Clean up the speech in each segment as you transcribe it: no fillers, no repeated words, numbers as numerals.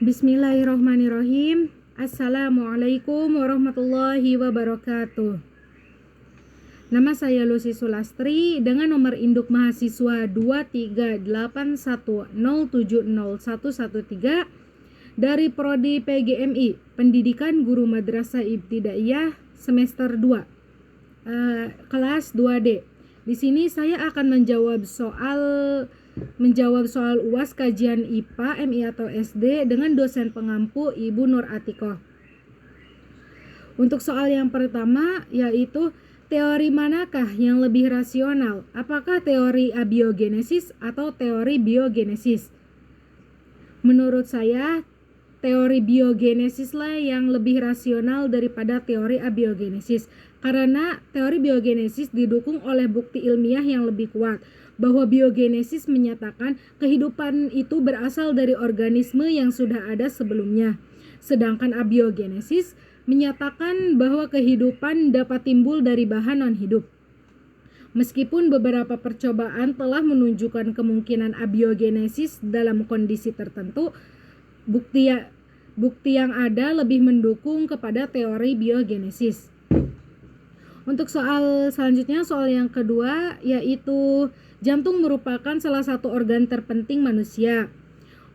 Bismillahirrahmanirrahim. Assalamualaikum warahmatullahi wabarakatuh. Nama saya Lucy Sulastri dengan nomor induk mahasiswa 23810701113 dari Prodi PGMI, Pendidikan Guru Madrasah Ibtidaiyah semester 2, kelas 2D. Di sini saya akan menjawab soal UAS kajian IPA, MI atau SD dengan dosen pengampu Ibu Nur Atikoh. Untuk soal yang pertama yaitu teori manakah yang lebih rasional? Apakah teori abiogenesis atau teori biogenesis? Menurut saya teori biogenesis lah yang lebih rasional daripada teori abiogenesis, karena teori biogenesis didukung oleh bukti ilmiah yang lebih kuat bahwa biogenesis menyatakan kehidupan itu berasal dari organisme yang sudah ada sebelumnya, sedangkan abiogenesis menyatakan bahwa kehidupan dapat timbul dari bahan non-hidup. Meskipun beberapa percobaan telah menunjukkan kemungkinan abiogenesis dalam kondisi tertentu, bukti yang ada lebih mendukung kepada teori biogenesis. Untuk soal selanjutnya, soal yang kedua yaitu jantung merupakan salah satu organ terpenting manusia.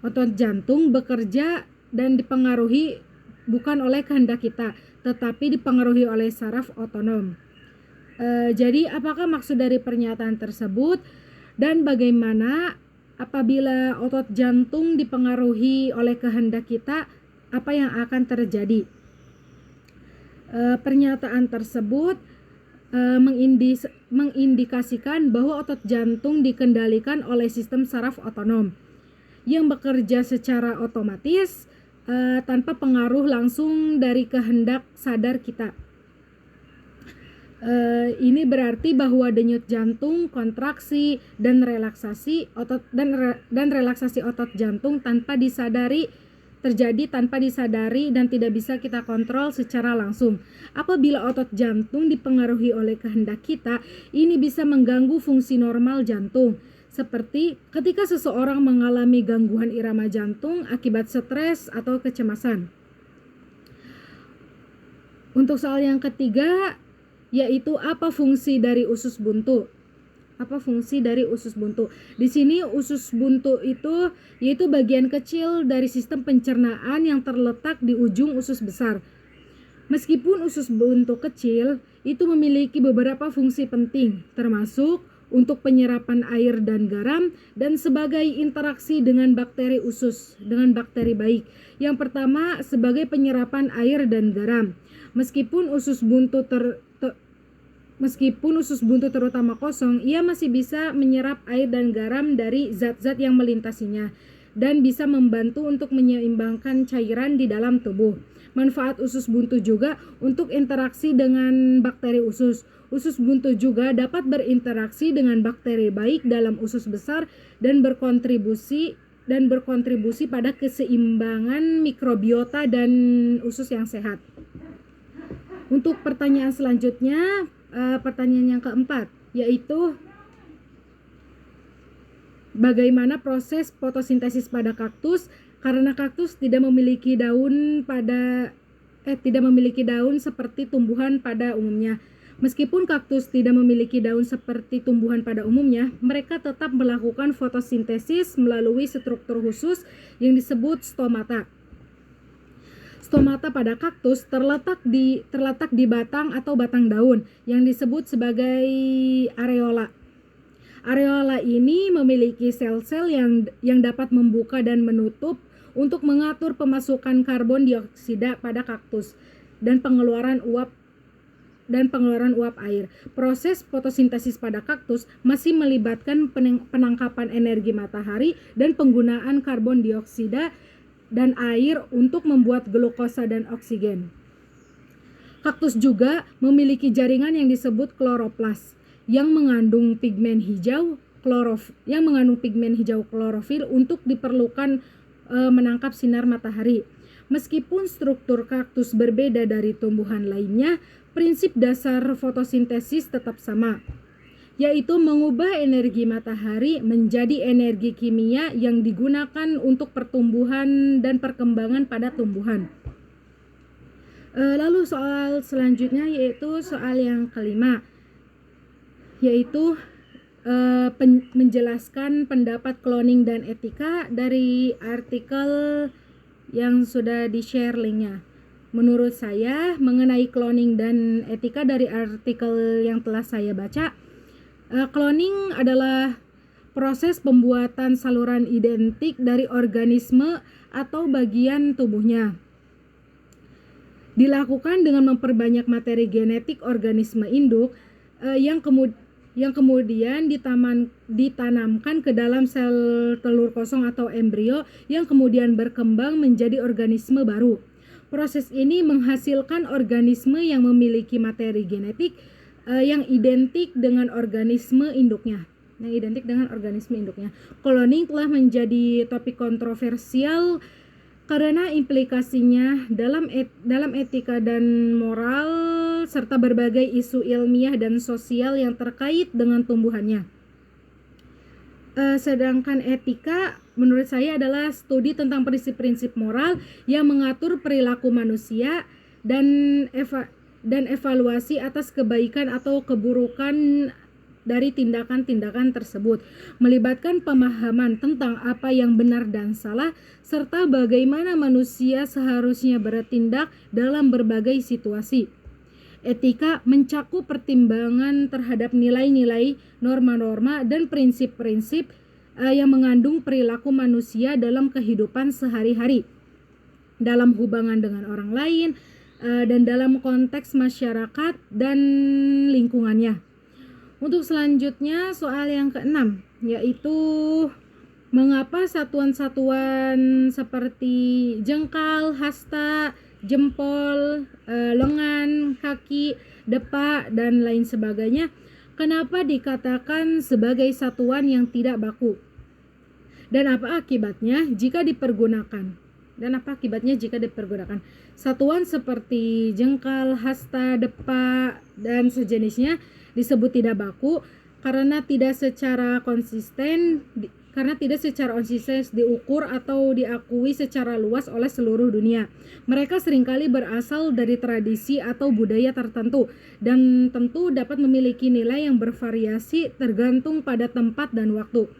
Otot jantung bekerja dan dipengaruhi bukan oleh kehendak kita, tetapi dipengaruhi oleh saraf otonom. Jadi apakah maksud dari pernyataan tersebut dan bagaimana apabila otot jantung dipengaruhi oleh kehendak kita, apa yang akan terjadi? Pernyataan tersebut mengindikasikan bahwa otot jantung dikendalikan oleh sistem saraf otonom yang bekerja secara otomatis tanpa pengaruh langsung dari kehendak sadar kita. Ini berarti bahwa denyut jantung, kontraksi dan relaksasi otot dan relaksasi otot jantung terjadi tanpa disadari dan tidak bisa kita kontrol secara langsung. Apabila otot jantung dipengaruhi oleh kehendak kita, ini bisa mengganggu fungsi normal jantung, seperti ketika seseorang mengalami gangguan irama jantung akibat stres atau kecemasan. Untuk soal yang ketiga yaitu apa fungsi dari usus buntu? Apa fungsi dari usus buntu? Di sini usus buntu itu yaitu bagian kecil dari sistem pencernaan yang terletak di ujung usus besar. Meskipun usus buntu kecil, itu memiliki beberapa fungsi penting, termasuk untuk penyerapan air dan garam dan sebagai interaksi dengan bakteri usus, dengan bakteri baik. Yang pertama sebagai penyerapan air dan garam. Meskipun usus buntu terutama kosong, ia masih bisa menyerap air dan garam dari zat-zat yang melintasinya dan bisa membantu untuk menyeimbangkan cairan di dalam tubuh. Manfaat usus buntu juga untuk interaksi dengan bakteri usus. Usus buntu juga dapat berinteraksi dengan bakteri baik dalam usus besar dan berkontribusi pada keseimbangan mikrobiota dan usus yang sehat. Untuk pertanyaan selanjutnya, pertanyaan yang keempat yaitu bagaimana proses fotosintesis pada kaktus, karena kaktus tidak memiliki daun seperti tumbuhan pada umumnya. Meskipun kaktus tidak memiliki daun seperti tumbuhan pada umumnya, mereka tetap melakukan fotosintesis melalui struktur khusus yang disebut stomata. Stomata pada kaktus terletak di batang atau batang daun yang disebut sebagai areola. Areola ini memiliki sel-sel yang dapat membuka dan menutup untuk mengatur pemasukan karbon dioksida pada kaktus dan pengeluaran uap air. Proses fotosintesis pada kaktus masih melibatkan penangkapan energi matahari dan penggunaan karbon dioksida dan air untuk membuat glukosa dan oksigen. Kaktus juga memiliki jaringan yang disebut kloroplas yang mengandung pigmen hijau klorofil untuk diperlukan menangkap sinar matahari. Meskipun struktur kaktus berbeda dari tumbuhan lainnya, prinsip dasar fotosintesis tetap sama, yaitu mengubah energi matahari menjadi energi kimia yang digunakan untuk pertumbuhan dan perkembangan pada tumbuhan. Lalu soal selanjutnya yaitu soal yang kelima, yaitu menjelaskan pendapat cloning dan etika dari artikel yang sudah di-share linknya. Menurut saya mengenai cloning dan etika dari artikel yang telah saya baca, cloning adalah proses pembuatan saluran identik dari organisme atau bagian tubuhnya. Dilakukan dengan memperbanyak materi genetik organisme induk yang kemudian ditanamkan ke dalam sel telur kosong atau embrio yang kemudian berkembang menjadi organisme baru. Proses ini menghasilkan organisme yang memiliki materi genetik yang identik dengan organisme induknya. Cloning telah menjadi topik kontroversial karena implikasinya dalam etika dan moral serta berbagai isu ilmiah dan sosial yang terkait dengan tumbuhannya. Sedangkan etika menurut saya adalah studi tentang prinsip-prinsip moral yang mengatur perilaku manusia dan evaluasi atas kebaikan atau keburukan dari tindakan-tindakan tersebut, melibatkan pemahaman tentang apa yang benar dan salah serta bagaimana manusia seharusnya bertindak dalam berbagai situasi. Etika mencakup pertimbangan terhadap nilai-nilai, norma-norma, dan prinsip-prinsip yang mengandung perilaku manusia dalam kehidupan sehari-hari, dalam hubungan dengan orang lain, dan dalam konteks masyarakat dan lingkungannya. Untuk selanjutnya soal yang keenam, yaitu mengapa satuan-satuan seperti jengkal, hasta, jempol, lengan, kaki, depa, dan lain sebagainya, kenapa dikatakan sebagai satuan yang tidak baku? Dan apa akibatnya jika dipergunakan? Satuan seperti jengkal, hasta, depa, dan sejenisnya disebut tidak baku karena tidak secara konsisten diukur atau diakui secara luas oleh seluruh dunia. Mereka seringkali berasal dari tradisi atau budaya tertentu dan tentu dapat memiliki nilai yang bervariasi tergantung pada tempat dan waktu.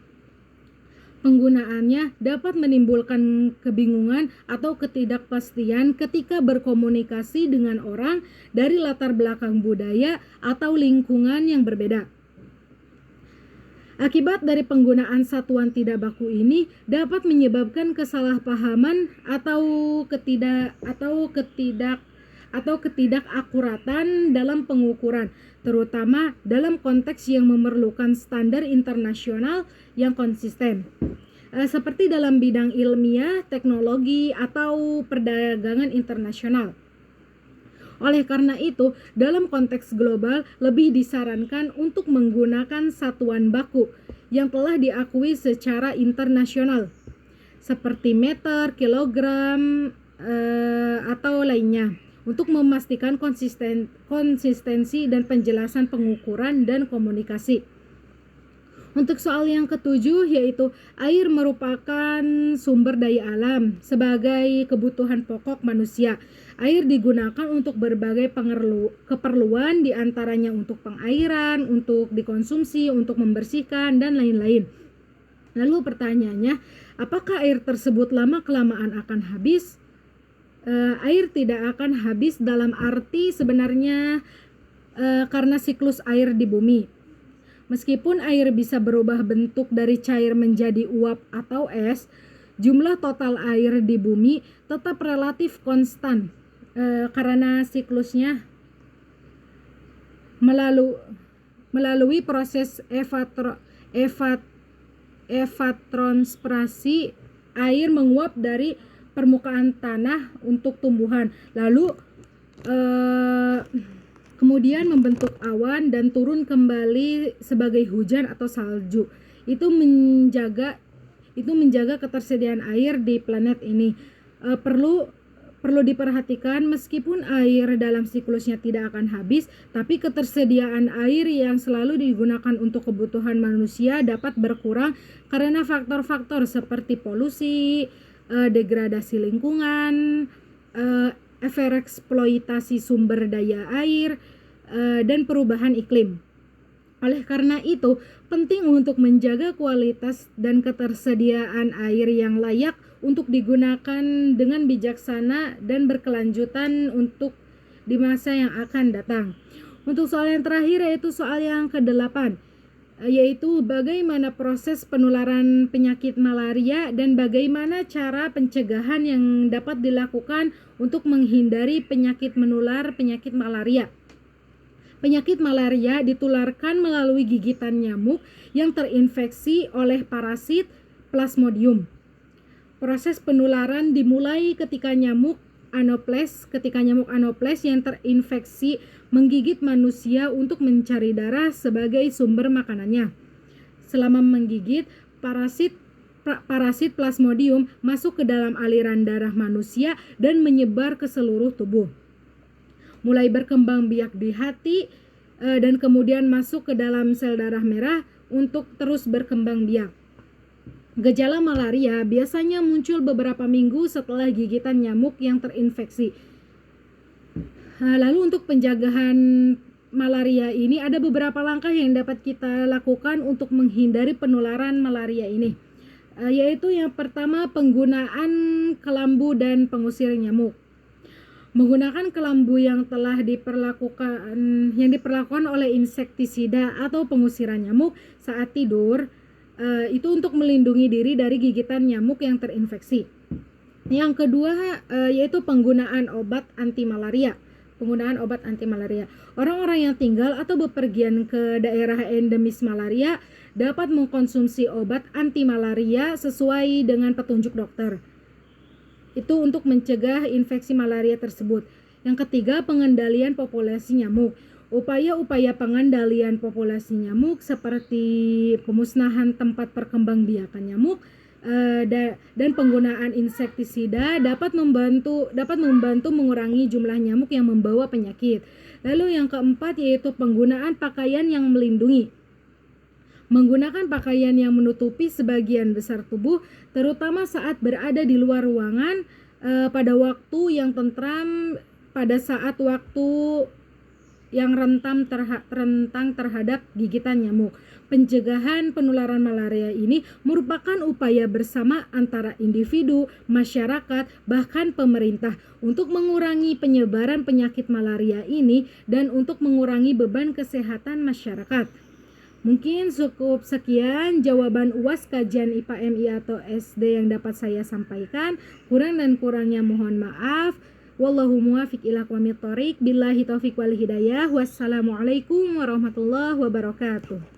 Penggunaannya dapat menimbulkan kebingungan atau ketidakpastian ketika berkomunikasi dengan orang dari latar belakang budaya atau lingkungan yang berbeda. Akibat dari penggunaan satuan tidak baku ini dapat menyebabkan kesalahpahaman atau ketidakakuratan dalam pengukuran, terutama dalam konteks yang memerlukan standar internasional yang konsisten, seperti dalam bidang ilmiah, teknologi, atau perdagangan internasional. Oleh karena itu, dalam konteks global lebih disarankan untuk menggunakan satuan baku yang telah diakui secara internasional, seperti meter, kilogram, atau lainnya, untuk memastikan konsistensi dan penjelasan pengukuran dan komunikasi. Untuk soal yang ketujuh, yaitu air merupakan sumber daya alam sebagai kebutuhan pokok manusia. Air digunakan untuk berbagai keperluan, diantaranya untuk pengairan, untuk dikonsumsi, untuk membersihkan, dan lain-lain. Lalu pertanyaannya, apakah air tersebut lama-kelamaan akan habis? Air tidak akan habis dalam arti sebenarnya karena siklus air di bumi. Meskipun air bisa berubah bentuk dari cair menjadi uap atau es, jumlah total air di bumi tetap relatif konstan karena siklusnya melalui proses evapotranspirasi. Air menguap dari permukaan tanah untuk tumbuhan, lalu kemudian membentuk awan dan turun kembali sebagai hujan atau salju. Itu menjaga ketersediaan air di planet ini. Perlu diperhatikan meskipun air dalam siklusnya tidak akan habis, tapi ketersediaan air yang selalu digunakan untuk kebutuhan manusia dapat berkurang karena faktor-faktor seperti polusi, degradasi lingkungan, overeksploitasi sumber daya air, dan perubahan iklim. Oleh karena itu, penting untuk menjaga kualitas dan ketersediaan air yang layak untuk digunakan dengan bijaksana dan berkelanjutan untuk di masa yang akan datang. Untuk soal yang terakhir yaitu soal yang ke-8, yaitu bagaimana proses penularan penyakit malaria dan bagaimana cara pencegahan yang dapat dilakukan untuk menghindari penyakit menular penyakit malaria. Penyakit malaria ditularkan melalui gigitan nyamuk yang terinfeksi oleh parasit Plasmodium. Proses penularan dimulai ketika nyamuk Anopheles yang terinfeksi menggigit manusia untuk mencari darah sebagai sumber makanannya. Selama menggigit, parasit Plasmodium masuk ke dalam aliran darah manusia dan menyebar ke seluruh tubuh. Mulai berkembang biak di hati dan kemudian masuk ke dalam sel darah merah untuk terus berkembang biak. Gejala malaria biasanya muncul beberapa minggu setelah gigitan nyamuk yang terinfeksi. Lalu untuk pencegahan malaria ini ada beberapa langkah yang dapat kita lakukan untuk menghindari penularan malaria ini. Yaitu yang pertama, penggunaan kelambu dan pengusir nyamuk. Menggunakan kelambu yang telah diperlakukan oleh insektisida atau pengusiran nyamuk saat tidur, itu untuk melindungi diri dari gigitan nyamuk yang terinfeksi. Yang kedua yaitu penggunaan obat anti malaria. Orang-orang yang tinggal atau bepergian ke daerah endemis malaria dapat mengkonsumsi obat anti malaria sesuai dengan petunjuk dokter. Itu untuk mencegah infeksi malaria tersebut. Yang ketiga, pengendalian populasi nyamuk. Upaya-upaya pengendalian populasi nyamuk seperti pemusnahan tempat perkembangbiakan nyamuk dan penggunaan insektisida dapat membantu mengurangi jumlah nyamuk yang membawa penyakit. Lalu yang keempat yaitu penggunaan pakaian yang melindungi. Menggunakan pakaian yang menutupi sebagian besar tubuh, terutama saat berada di luar ruangan pada waktu yang tentram, pada saat waktu yang rentang terhadap gigitan nyamuk. Pencegahan penularan malaria ini merupakan upaya bersama antara individu, masyarakat, bahkan pemerintah untuk mengurangi penyebaran penyakit malaria ini dan untuk mengurangi beban kesehatan masyarakat. Mungkin cukup sekian jawaban UAS kajian IPA MI atau SD yang dapat saya sampaikan. Kurang dan kurangnya mohon maaf. Wallahu muwaffiq ila aqwamit thoriq. Billahi taufiq wal hidayah. Wassalamualaikum warahmatullahi wabarakatuh.